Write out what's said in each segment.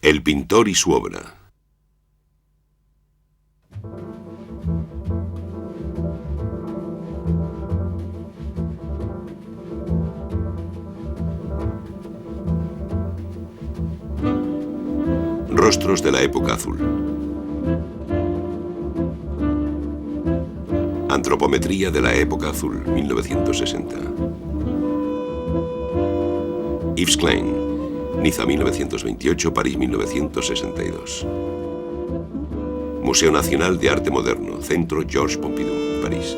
El pintor y su obra. Rostros de la época azul. Antropometría de la época azul, 1960. Yves Klein, Niza 1928, París 1962. Museo Nacional de Arte Moderno, Centro Georges Pompidou, París.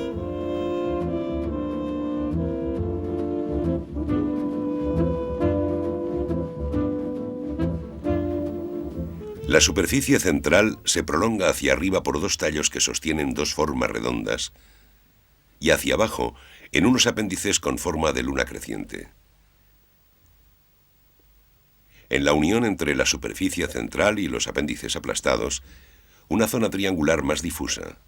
La superficie central se prolonga hacia arriba por dos tallos que sostienen dos formas redondas y hacia abajo en unos apéndices con forma de luna creciente. En la unión entre la superficie central y los apéndices aplastados, una zona triangular más difusa.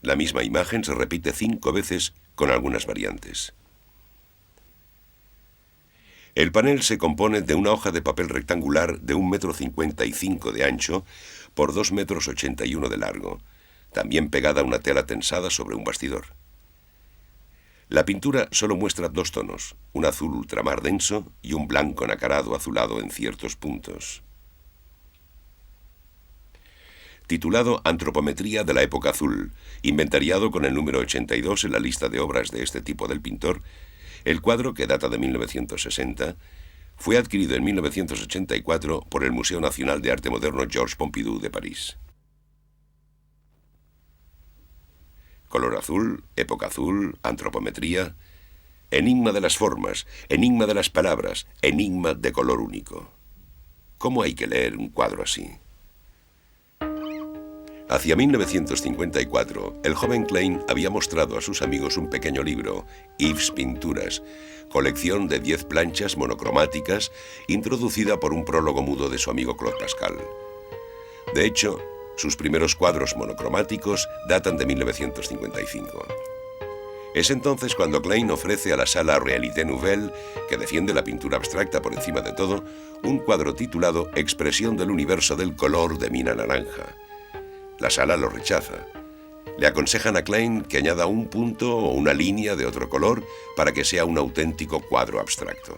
La misma imagen se repite 5 veces con algunas variantes. El panel se compone de una hoja de papel rectangular de 1,55 m de ancho por 2,81 m de largo, también pegada a una tela tensada sobre un bastidor. La pintura solo muestra 2 tonos, un azul ultramar denso y un blanco nacarado azulado en ciertos puntos. Titulado Antropometría de la época azul, inventariado con el número 82 en la lista de obras de este tipo del pintor, el cuadro, que data de 1960, fue adquirido en 1984 por el Museo Nacional de Arte Moderno Georges Pompidou de París. Color azul, época azul, antropometría, enigma de las formas, enigma de las palabras, enigma de color único. ¿Cómo hay que leer un cuadro así? Hacia 1954, el joven Klein había mostrado a sus amigos un pequeño libro, Yves Pinturas, colección de 10 planchas monocromáticas, introducida por un prólogo mudo de su amigo Claude Pascal. De hecho, sus primeros cuadros monocromáticos datan de 1955. Es entonces cuando Klein ofrece a la sala Réalité Nouvelle, que defiende la pintura abstracta por encima de todo, un cuadro titulado Expresión del universo del color de mina naranja. La sala lo rechaza. Le aconsejan a Klein que añada un punto o una línea de otro color para que sea un auténtico cuadro abstracto.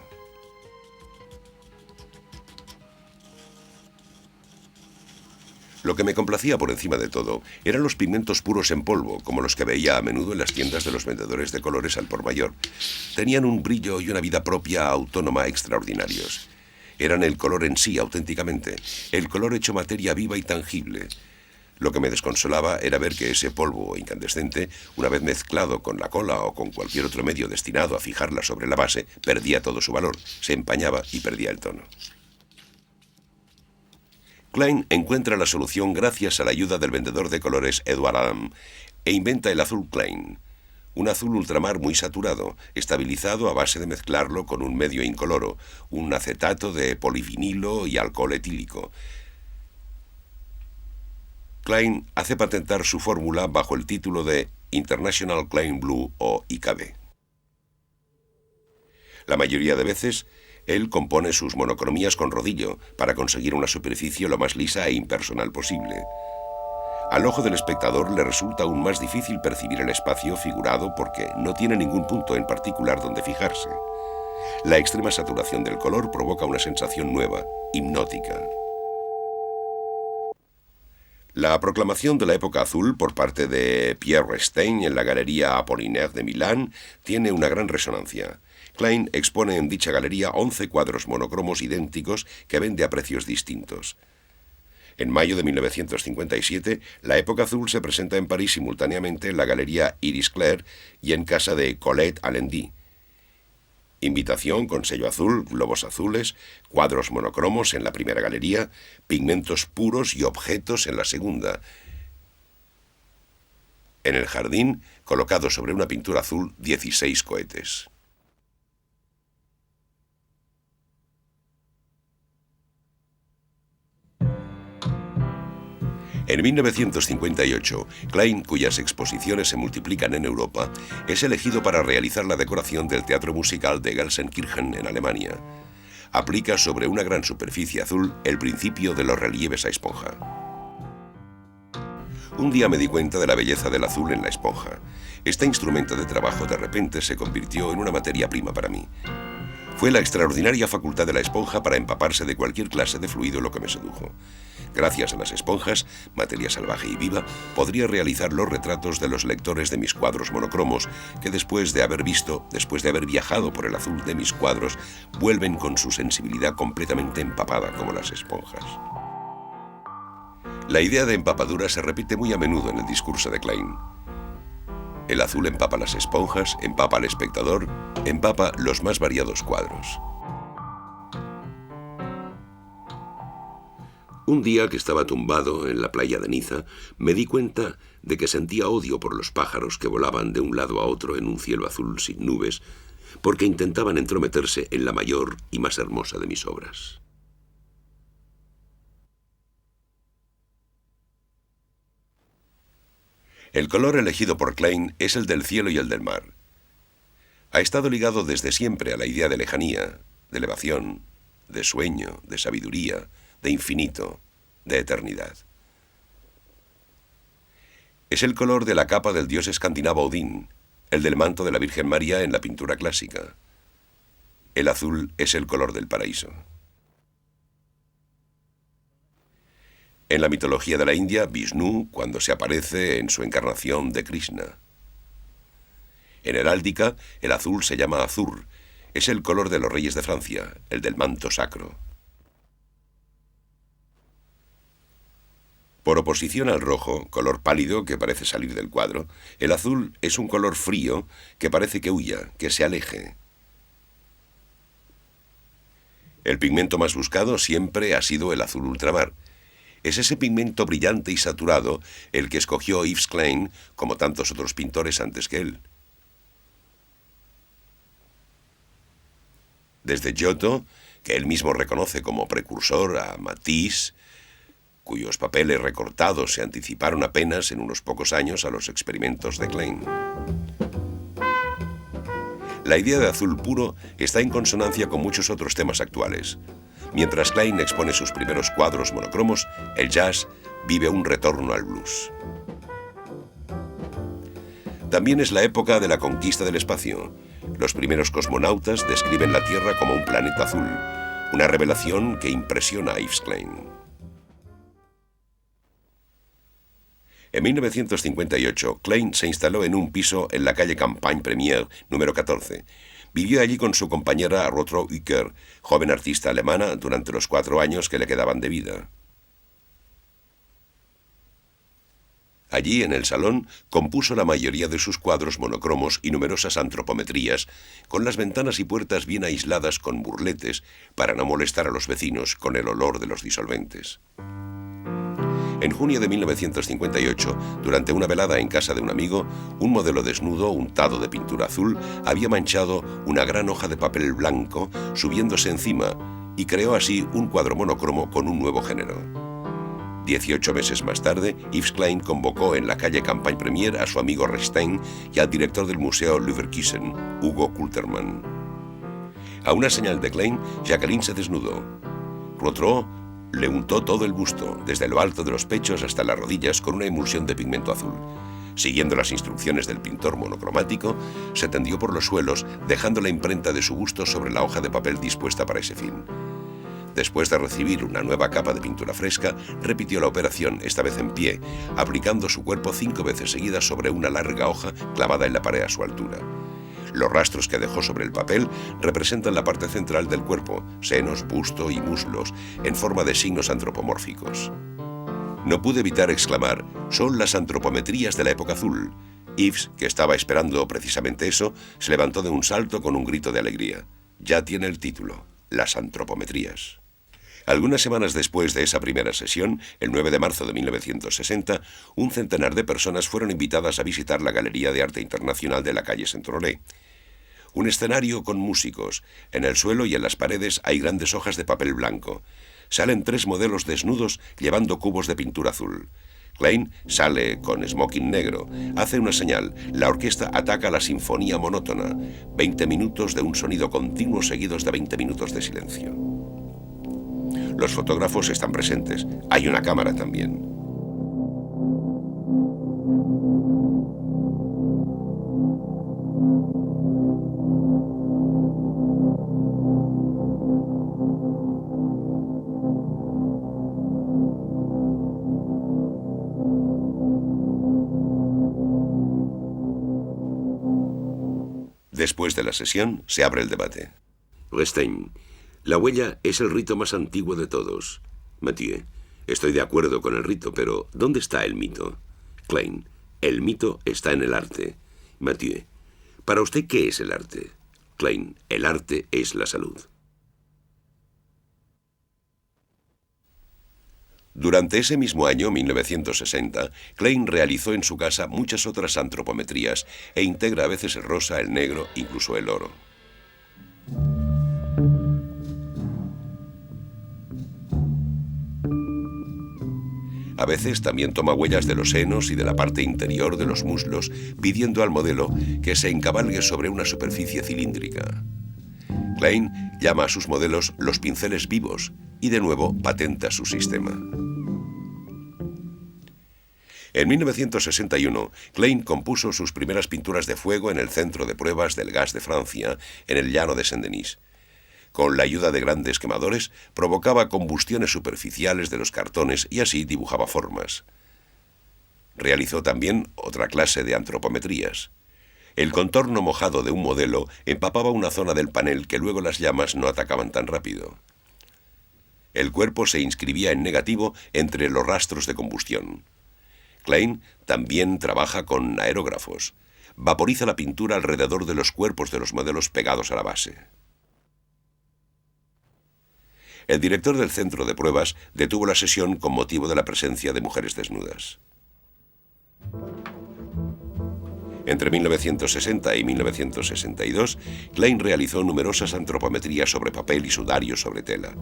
Lo que me complacía por encima de todo eran los pigmentos puros en polvo, como los que veía a menudo en las tiendas de los vendedores de colores al por mayor. Tenían un brillo y una vida propia autónoma extraordinarios. Eran el color en sí, auténticamente, el color hecho materia viva y tangible. Lo que me desconsolaba era ver que ese polvo incandescente, una vez mezclado con la cola o con cualquier otro medio destinado a fijarla sobre la base, perdía todo su valor, se empañaba y perdía el tono. Klein encuentra la solución gracias a la ayuda del vendedor de colores Edouard Adam e inventa el azul Klein, un azul ultramar muy saturado, estabilizado a base de mezclarlo con un medio incoloro, un acetato de polivinilo y alcohol etílico. Klein hace patentar su fórmula bajo el título de International Klein Blue o IKB. La mayoría de veces, él compone sus monocromías con rodillo para conseguir una superficie lo más lisa e impersonal posible. Al ojo del espectador le resulta aún más difícil percibir el espacio figurado porque no tiene ningún punto en particular donde fijarse. La extrema saturación del color provoca una sensación nueva, hipnótica. La proclamación de la época azul por parte de Pierre Stein en la Galería Apollinaire de Milán tiene una gran resonancia. Klein expone en dicha galería 11 cuadros monocromos idénticos que vende a precios distintos. En mayo de 1957, la época azul se presenta en París simultáneamente en la Galería Iris Claire y en casa de Colette Allendy. Invitación con sello azul, globos azules, cuadros monocromos en la primera galería, pigmentos puros y objetos en la segunda. En el jardín, colocados sobre una pintura azul, 16 cohetes. En 1958, Klein, cuyas exposiciones se multiplican en Europa, es elegido para realizar la decoración del teatro musical de Gelsenkirchen en Alemania. Aplica sobre una gran superficie azul el principio de los relieves a esponja. Un día me di cuenta de la belleza del azul en la esponja. Este instrumento de trabajo de repente se convirtió en una materia prima para mí. Fue la extraordinaria facultad de la esponja para empaparse de cualquier clase de fluido lo que me sedujo. Gracias a las esponjas, materia salvaje y viva, podría realizar los retratos de los lectores de mis cuadros monocromos, que después de haber viajado por el azul de mis cuadros, vuelven con su sensibilidad completamente empapada como las esponjas. La idea de empapadura se repite muy a menudo en el discurso de Klein. El azul empapa las esponjas, empapa al espectador, empapa los más variados cuadros. Un día que estaba tumbado en la playa de Niza, me di cuenta de que sentía odio por los pájaros que volaban de un lado a otro en un cielo azul sin nubes, porque intentaban entrometerse en la mayor y más hermosa de mis obras. El color elegido por Klein es el del cielo y el del mar. Ha estado ligado desde siempre a la idea de lejanía, de elevación, de sueño, de sabiduría, de infinito, de eternidad. Es el color de la capa del dios escandinavo Odín, el del manto de la Virgen María en la pintura clásica. El azul es el color del paraíso. En la mitología de la India, Vishnu, cuando se aparece en su encarnación de Krishna. En heráldica, el azul se llama azur, es el color de los reyes de Francia, el del manto sacro. Por oposición al rojo, color pálido que parece salir del cuadro, el azul es un color frío que parece que huya, que se aleje. El pigmento más buscado siempre ha sido el azul ultramar. Es ese pigmento brillante y saturado el que escogió Yves Klein, como tantos otros pintores antes que él. Desde Giotto, que él mismo reconoce como precursor, a Matisse, cuyos papeles recortados se anticiparon apenas en unos pocos años a los experimentos de Klein. La idea de azul puro está en consonancia con muchos otros temas actuales. Mientras Klein expone sus primeros cuadros monocromos, el jazz vive un retorno al blues. También es la época de la conquista del espacio. Los primeros cosmonautas describen la Tierra como un planeta azul, una revelación que impresiona a Yves Klein. En 1958, Klein se instaló en un piso en la calle Campagne Premier, número 14. Vivió allí con su compañera Rotrou Uecker, joven artista alemana, durante los 4 años que le quedaban de vida. Allí, en el salón, compuso la mayoría de sus cuadros monocromos y numerosas antropometrías, con las ventanas y puertas bien aisladas con burletes para no molestar a los vecinos con el olor de los disolventes. En junio de 1958, durante una velada en casa de un amigo, un modelo desnudo, untado de pintura azul, había manchado una gran hoja de papel blanco, subiéndose encima, y creó así un cuadro monocromo con un nuevo género. 18 meses más tarde, Yves Klein convocó en la calle Campagne Premier a su amigo Restein y al director del Museo Leverkusen, Hugo Kultermann. A una señal de Klein, Jacqueline se desnudó. Rotrou le untó todo el busto, desde lo alto de los pechos hasta las rodillas, con una emulsión de pigmento azul. Siguiendo las instrucciones del pintor monocromático, se tendió por los suelos, dejando la imprenta de su busto sobre la hoja de papel dispuesta para ese fin. Después de recibir una nueva capa de pintura fresca, repitió la operación, esta vez en pie, aplicando su cuerpo 5 veces seguidas sobre una larga hoja clavada en la pared a su altura. Los rastros que dejó sobre el papel representan la parte central del cuerpo, senos, busto y muslos, en forma de signos antropomórficos. No pude evitar exclamar: «Son las antropometrías de la época azul». Yves, que estaba esperando precisamente eso, se levantó de un salto con un grito de alegría. Ya tiene el título: Las antropometrías. Algunas semanas después de esa primera sesión, el 9 de marzo de 1960, un centenar de personas fueron invitadas a visitar la Galería de Arte Internacional de la calle Saint-Honoré. Un escenario con músicos. En el suelo y en las paredes hay grandes hojas de papel blanco. Salen 3 modelos desnudos llevando cubos de pintura azul. Klein sale con smoking negro, hace una señal, la orquesta ataca la sinfonía monótona, 20 minutos de un sonido continuo seguidos de 20 minutos de silencio. Los fotógrafos están presentes, hay una cámara también. Después de la sesión, se abre el debate. Stein, la huella es el rito más antiguo de todos. Mathieu, estoy de acuerdo con el rito, pero ¿dónde está el mito? Klein, el mito está en el arte. Mathieu, ¿para usted qué es el arte? Klein, el arte es la salud. Durante ese mismo año, 1960, Klein realizó en su casa muchas otras antropometrías e integra a veces el rosa, el negro, incluso el oro. A veces también toma huellas de los senos y de la parte interior de los muslos, pidiendo al modelo que se encabalgue sobre una superficie cilíndrica. Klein llama a sus modelos los pinceles vivos y de nuevo patenta su sistema. En 1961, Klein compuso sus primeras pinturas de fuego en el centro de pruebas del gas de Francia, en el llano de Saint-Denis. Con la ayuda de grandes quemadores, provocaba combustiones superficiales de los cartones y así dibujaba formas. Realizó también otra clase de antropometrías. El contorno mojado de un modelo empapaba una zona del panel que luego las llamas no atacaban tan rápido. El cuerpo se inscribía en negativo entre los rastros de combustión. Klein también trabaja con aerógrafos. Vaporiza la pintura alrededor de los cuerpos de los modelos pegados a la base. El director del centro de pruebas detuvo la sesión con motivo de la presencia de mujeres desnudas. Entre 1960 y 1962, Klein realizó numerosas antropometrías sobre papel y sudario sobre tela.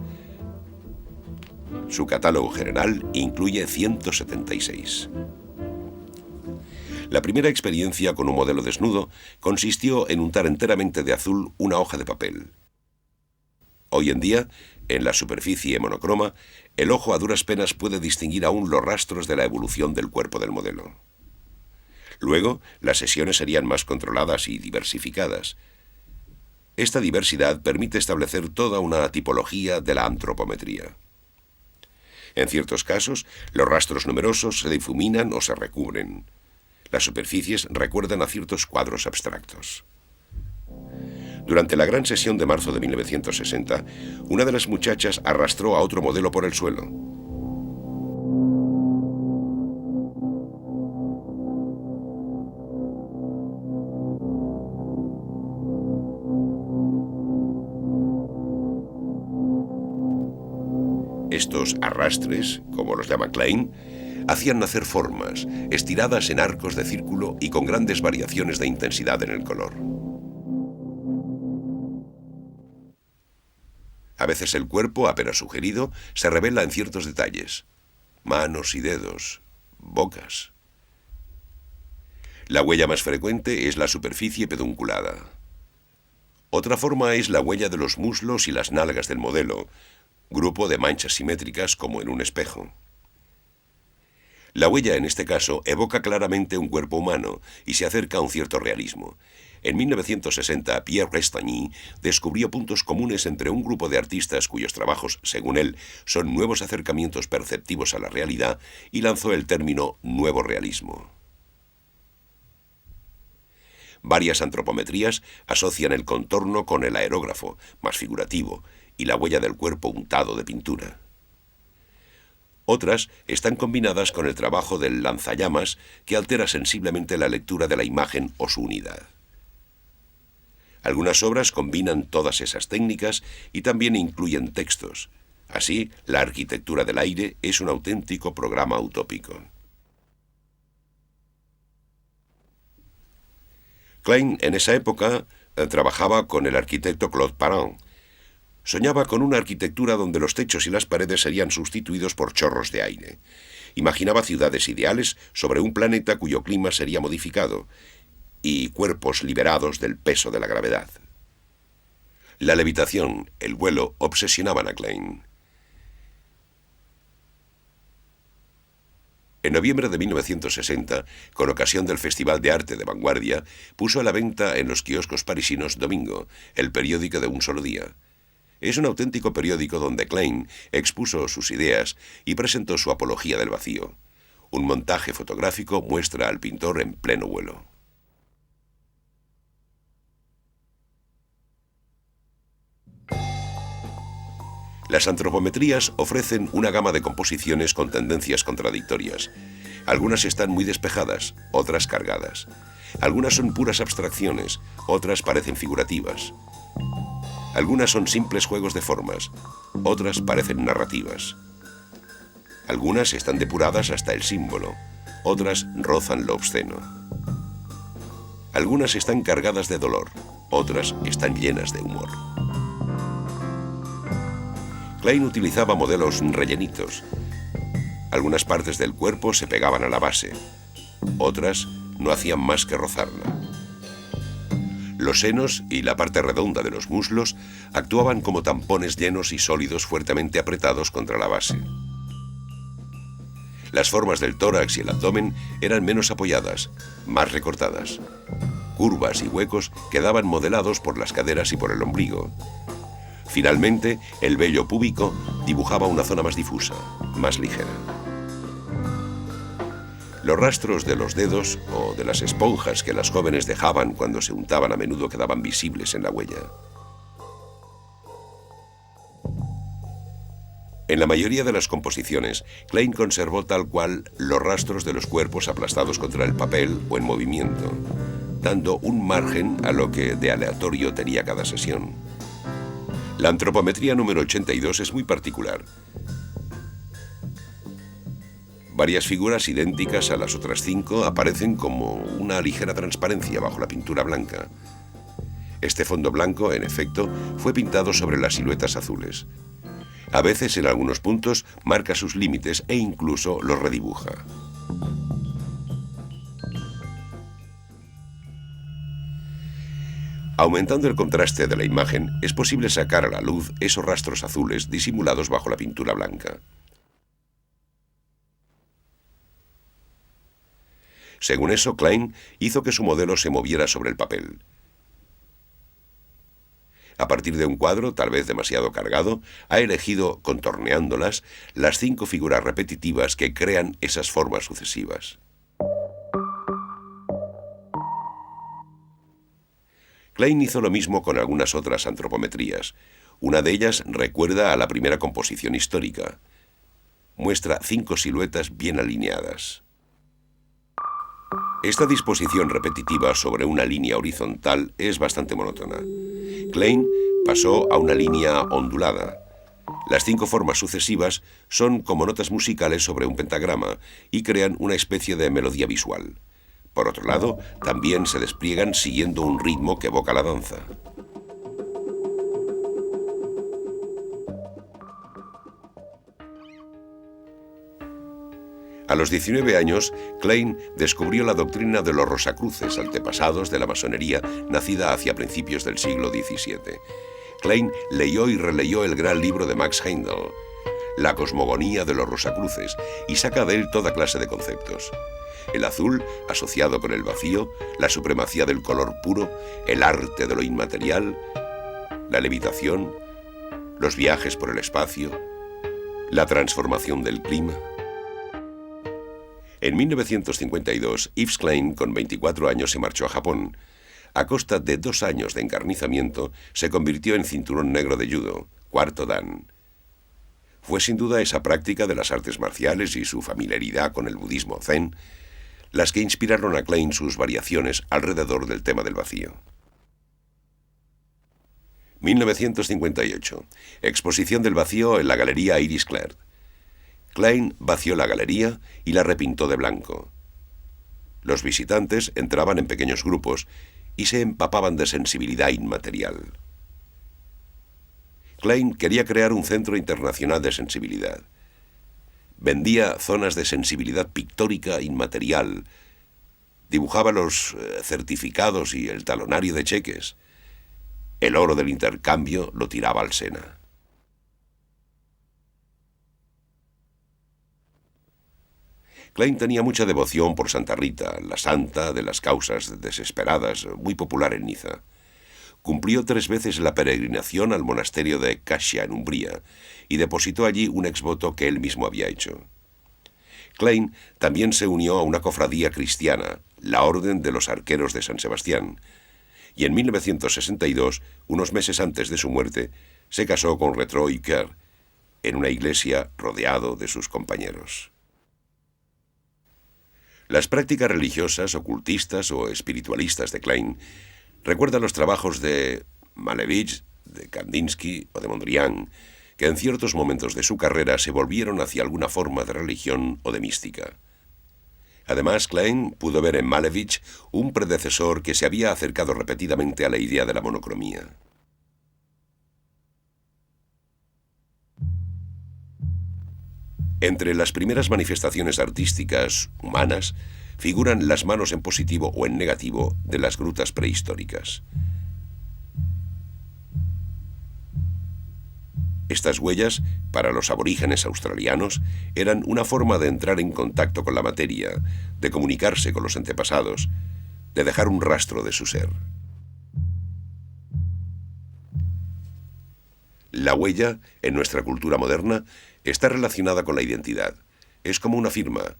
Su catálogo general incluye 176. La primera experiencia con un modelo desnudo consistió en untar enteramente de azul una hoja de papel. Hoy en día, en la superficie monocroma, el ojo a duras penas puede distinguir aún los rastros de la evolución del cuerpo del modelo. Luego, las sesiones serían más controladas y diversificadas. Esta diversidad permite establecer toda una tipología de la antropometría. En ciertos casos, los rastros numerosos se difuminan o se recubren. Las superficies recuerdan a ciertos cuadros abstractos. Durante la gran sesión de marzo de 1960, una de las muchachas arrastró a otro modelo por el suelo. Estos arrastres, como los llama Klein, hacían nacer formas, estiradas en arcos de círculo y con grandes variaciones de intensidad en el color. A veces el cuerpo, apenas sugerido, se revela en ciertos detalles. Manos y dedos, bocas. La huella más frecuente es la superficie pedunculada. Otra forma es la huella de los muslos y las nalgas del modelo, grupo de manchas simétricas como en un espejo. La huella en este caso evoca claramente un cuerpo humano y se acerca a un cierto realismo. En 1960, Pierre Restagny descubrió puntos comunes entre un grupo de artistas cuyos trabajos, según él, son nuevos acercamientos perceptivos a la realidad y lanzó el término nuevo realismo. Varias antropometrías asocian el contorno con el aerógrafo, más figurativo, y la huella del cuerpo untado de pintura. Otras están combinadas con el trabajo del lanzallamas, que altera sensiblemente la lectura de la imagen o su unidad. Algunas obras combinan todas esas técnicas y también incluyen textos. Así, la arquitectura del aire es un auténtico programa utópico. Klein, en esa época, trabajaba con el arquitecto Claude Parent. Soñaba con una arquitectura donde los techos y las paredes serían sustituidos por chorros de aire. Imaginaba ciudades ideales sobre un planeta cuyo clima sería modificado y cuerpos liberados del peso de la gravedad. La levitación, el vuelo, obsesionaban a Klein. En noviembre de 1960, con ocasión del Festival de Arte de Vanguardia, puso a la venta en los kioscos parisinos Domingo, el periódico de un solo día. Es un auténtico periódico donde Klein expuso sus ideas y presentó su apología del vacío. Un montaje fotográfico muestra al pintor en pleno vuelo. Las antropometrías ofrecen una gama de composiciones con tendencias contradictorias. Algunas están muy despejadas, otras cargadas. Algunas son puras abstracciones, otras parecen figurativas. Algunas son simples juegos de formas, otras parecen narrativas. Algunas están depuradas hasta el símbolo, otras rozan lo obsceno. Algunas están cargadas de dolor, otras están llenas de humor. Klein utilizaba modelos rellenitos. Algunas partes del cuerpo se pegaban a la base, otras no hacían más que rozarla. Los senos y la parte redonda de los muslos actuaban como tampones llenos y sólidos fuertemente apretados contra la base. Las formas del tórax y el abdomen eran menos apoyadas, más recortadas. Curvas y huecos quedaban modelados por las caderas y por el ombligo. Finalmente, el vello púbico dibujaba una zona más difusa, más ligera. Los rastros de los dedos o de las esponjas que las jóvenes dejaban cuando se untaban a menudo quedaban visibles en la huella. En la mayoría de las composiciones, Klein conservó tal cual los rastros de los cuerpos aplastados contra el papel o en movimiento, dando un margen a lo que de aleatorio tenía cada sesión. La antropometría número 82 es muy particular. Varias figuras idénticas a las otras 5 aparecen como una ligera transparencia bajo la pintura blanca. Este fondo blanco, en efecto, fue pintado sobre las siluetas azules. A veces, en algunos puntos, marca sus límites e incluso los redibuja. Aumentando el contraste de la imagen, es posible sacar a la luz esos rastros azules disimulados bajo la pintura blanca. Según eso, Klein hizo que su modelo se moviera sobre el papel. A partir de un cuadro, tal vez demasiado cargado, ha elegido, contorneándolas, las 5 figuras repetitivas que crean esas formas sucesivas. Klein hizo lo mismo con algunas otras antropometrías. Una de ellas recuerda a la primera composición histórica. Muestra 5 siluetas bien alineadas. Esta disposición repetitiva sobre una línea horizontal es bastante monótona. Klein pasó a una línea ondulada. Las 5 formas sucesivas son como notas musicales sobre un pentagrama y crean una especie de melodía visual. Por otro lado, también se despliegan siguiendo un ritmo que evoca la danza. A los 19 años, Klein descubrió la doctrina de los Rosacruces, antepasados de la masonería nacida hacia principios del siglo XVII. Klein leyó y releyó el gran libro de Max Heindel, La cosmogonía de los Rosacruces, y saca de él toda clase de conceptos. El azul, asociado con el vacío, la supremacía del color puro, el arte de lo inmaterial, la levitación, los viajes por el espacio, la transformación del clima. En 1952, Yves Klein, con 24 años, se marchó a Japón. A costa de 2 años de encarnizamiento, se convirtió en cinturón negro de judo, cuarto dan. Fue sin duda esa práctica de las artes marciales y su familiaridad con el budismo zen las que inspiraron a Klein sus variaciones alrededor del tema del vacío. 1958. Exposición del vacío en la Galería Iris Clert. Klein vació la galería y la repintó de blanco. Los visitantes entraban en pequeños grupos y se empapaban de sensibilidad inmaterial. Klein quería crear un centro internacional de sensibilidad. Vendía zonas de sensibilidad pictórica inmaterial. Dibujaba los certificados y el talonario de cheques. El oro del intercambio lo tiraba al Sena. Klein tenía mucha devoción por Santa Rita, la santa de las causas desesperadas, muy popular en Niza. Cumplió 3 veces la peregrinación al monasterio de Cascia, en Umbría, y depositó allí un exvoto que él mismo había hecho. Klein también se unió a una cofradía cristiana, la Orden de los Arqueros de San Sebastián, y en 1962, unos meses antes de su muerte, se casó con Retroy Kerr, en una iglesia rodeado de sus compañeros. Las prácticas religiosas, ocultistas o espiritualistas de Klein recuerdan los trabajos de Malevich, de Kandinsky o de Mondrian, que en ciertos momentos de su carrera se volvieron hacia alguna forma de religión o de mística. Además, Klein pudo ver en Malevich un predecesor que se había acercado repetidamente a la idea de la monocromía. Entre las primeras manifestaciones artísticas humanas figuran las manos en positivo o en negativo de las grutas prehistóricas. Estas huellas, para los aborígenes australianos, eran una forma de entrar en contacto con la materia, de comunicarse con los antepasados, de dejar un rastro de su ser. La huella, en nuestra cultura moderna, está relacionada con la identidad. Es como una firma,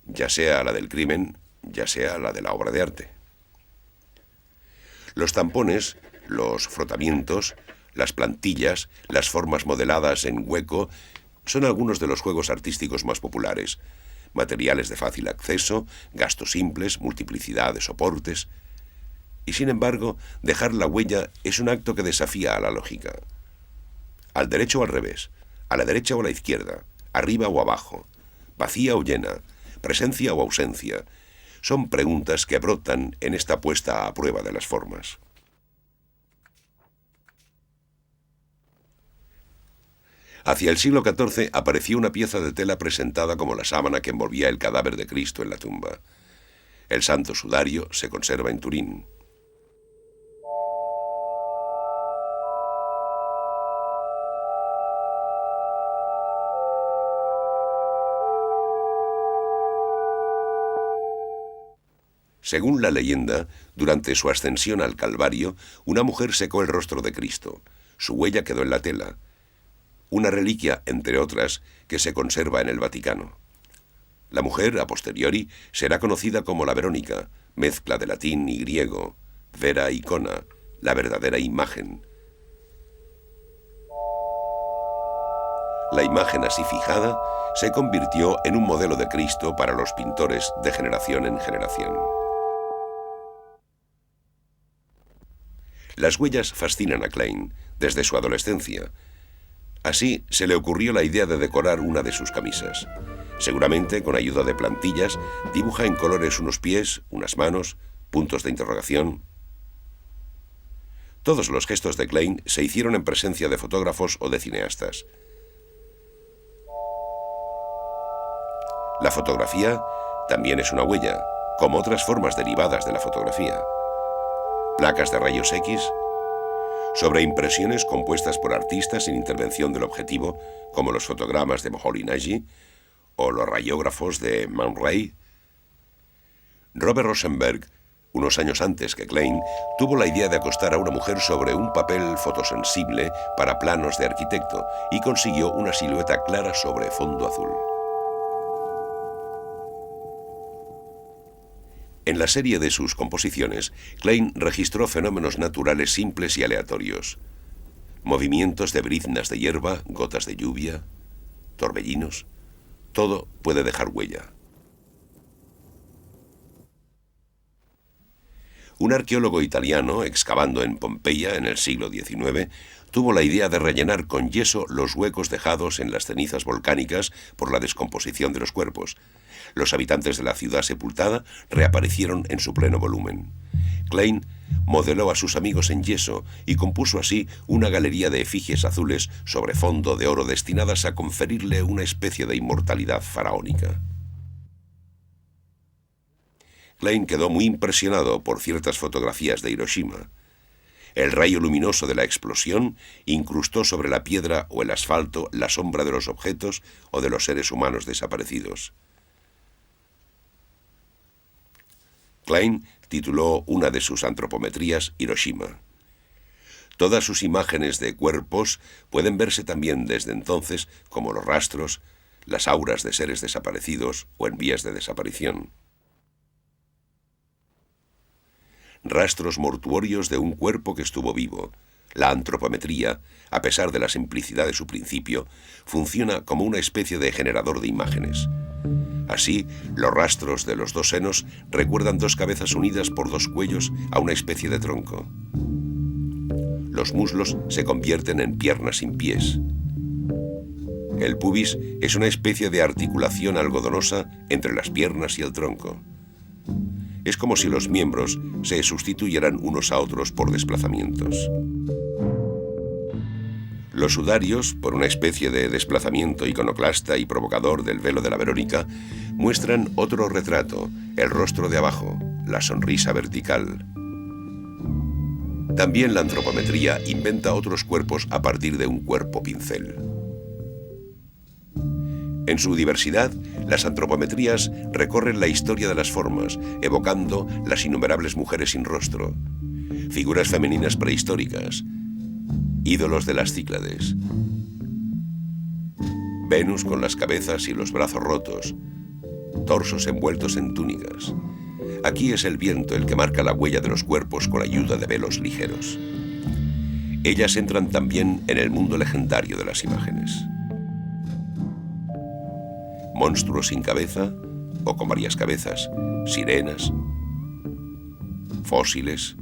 ya sea la del crimen, ya sea la de la obra de arte. Los tampones, los frotamientos, las plantillas, las formas modeladas en hueco, son algunos de los juegos artísticos más populares. Materiales de fácil acceso, gastos simples, multiplicidad de soportes. Y sin embargo, dejar la huella es un acto que desafía a la lógica. Al derecho o al revés, a la derecha o a la izquierda, arriba o abajo, vacía o llena, presencia o ausencia, son preguntas que brotan en esta puesta a prueba de las formas. Hacia el siglo XIV apareció una pieza de tela presentada como la sábana que envolvía el cadáver de Cristo en la tumba. El Santo Sudario se conserva en Turín. Según la leyenda, durante su ascensión al Calvario, una mujer secó el rostro de Cristo. Su huella quedó en la tela. Una reliquia, entre otras, que se conserva en el Vaticano. La mujer, a posteriori, será conocida como la Verónica, mezcla de latín y griego, vera icona, la verdadera imagen. La imagen así fijada se convirtió en un modelo de Cristo para los pintores de generación en generación. Las huellas fascinan a Klein desde su adolescencia. Así se le ocurrió la idea de decorar una de sus camisas. Seguramente, con ayuda de plantillas, dibuja en colores unos pies, unas manos, puntos de interrogación. Todos los gestos de Klein se hicieron en presencia de fotógrafos o de cineastas. La fotografía también es una huella, como otras formas derivadas de la fotografía. Placas de rayos X, sobreimpresiones compuestas por artistas sin intervención del objetivo, como los fotogramas de Moholy-Nagy o los rayógrafos de Man Ray. Robert Rosenberg, unos años antes que Klein, tuvo la idea de acostar a una mujer sobre un papel fotosensible para planos de arquitecto y consiguió una silueta clara sobre fondo azul. En la serie de sus composiciones, Klein registró fenómenos naturales simples y aleatorios. Movimientos de briznas de hierba, gotas de lluvia, torbellinos. Todo puede dejar huella. Un arqueólogo italiano, excavando en Pompeya en el siglo XIX, tuvo la idea de rellenar con yeso los huecos dejados en las cenizas volcánicas por la descomposición de los cuerpos. Los habitantes de la ciudad sepultada reaparecieron en su pleno volumen. Klein modeló a sus amigos en yeso y compuso así una galería de efigies azules sobre fondo de oro destinadas a conferirle una especie de inmortalidad faraónica. Klein quedó muy impresionado por ciertas fotografías de Hiroshima. El rayo luminoso de la explosión incrustó sobre la piedra o el asfalto la sombra de los objetos o de los seres humanos desaparecidos. Klein tituló una de sus antropometrías Hiroshima. Todas sus imágenes de cuerpos pueden verse también desde entonces como los rastros, las auras de seres desaparecidos o en vías de desaparición. Rastros mortuorios de un cuerpo que estuvo vivo. La antropometría, a pesar de la simplicidad de su principio, funciona como una especie de generador de imágenes. Así, los rastros de los dos senos recuerdan dos cabezas unidas por dos cuellos a una especie de tronco. Los muslos se convierten en piernas sin pies. El pubis es una especie de articulación algodonosa entre las piernas y el tronco. Es como si los miembros se sustituyeran unos a otros por desplazamientos. Los sudarios, por una especie de desplazamiento iconoclasta y provocador del velo de la Verónica, muestran otro retrato, el rostro de abajo, la sonrisa vertical. También la antropometría inventa otros cuerpos a partir de un cuerpo pincel. En su diversidad, las antropometrías recorren la historia de las formas, evocando las innumerables mujeres sin rostro, figuras femeninas prehistóricas, ídolos de las Cíclades, Venus con las cabezas y los brazos rotos, torsos envueltos en túnicas. Aquí es el viento el que marca la huella de los cuerpos con ayuda de velos ligeros. Ellas entran también en el mundo legendario de las imágenes. Monstruos sin cabeza o con varias cabezas, sirenas, fósiles,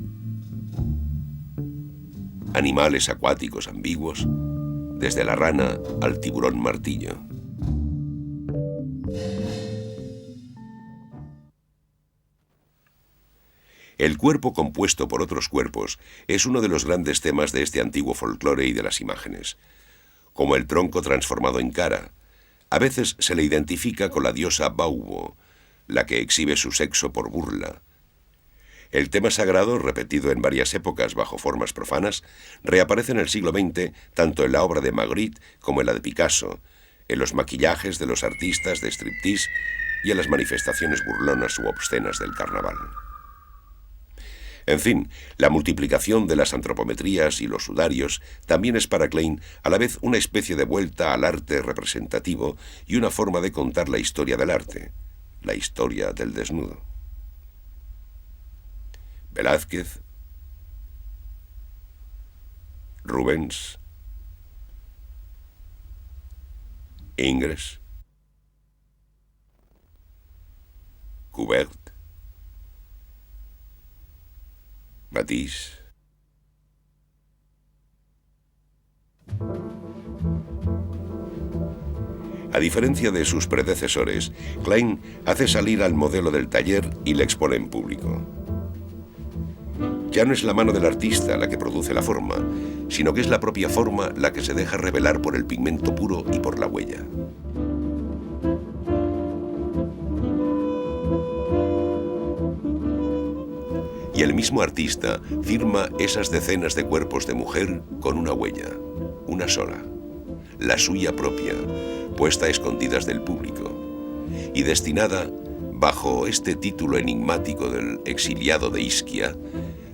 animales acuáticos ambiguos, desde la rana al tiburón martillo. El cuerpo compuesto por otros cuerpos es uno de los grandes temas de este antiguo folclore y de las imágenes. Como el tronco transformado en cara, a veces se le identifica con la diosa Baubo, la que exhibe su sexo por burla. El tema sagrado, repetido en varias épocas bajo formas profanas, reaparece en el siglo XX tanto en la obra de Magritte como en la de Picasso, en los maquillajes de los artistas de striptease y en las manifestaciones burlonas u obscenas del carnaval. En fin, la multiplicación de las antropometrías y los sudarios también es para Klein a la vez una especie de vuelta al arte representativo y una forma de contar la historia del arte, la historia del desnudo. Velázquez, Rubens, Ingres, Courbet, Matisse. A diferencia de sus predecesores, Klein hace salir al modelo del taller y le expone en público. Ya no es la mano del artista la que produce la forma, sino que es la propia forma la que se deja revelar por el pigmento puro y por la huella. Y el mismo artista firma esas decenas de cuerpos de mujer con una huella, una sola, la suya propia, puesta a escondidas del público, y destinada, bajo este título enigmático del exiliado de Ischia,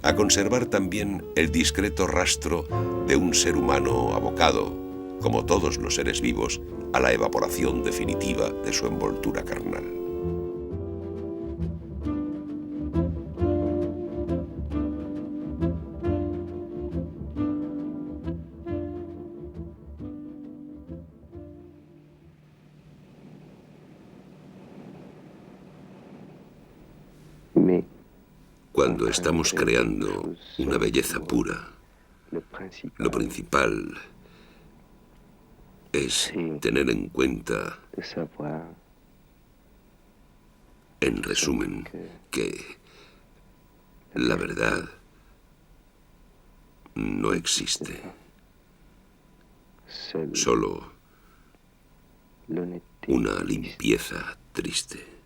a conservar también el discreto rastro de un ser humano abocado, como todos los seres vivos, a la evaporación definitiva de su envoltura carnal. Cuando estamos creando una belleza pura, lo principal es tener en cuenta, en resumen, que La verdad no existe. Solo una limpieza triste.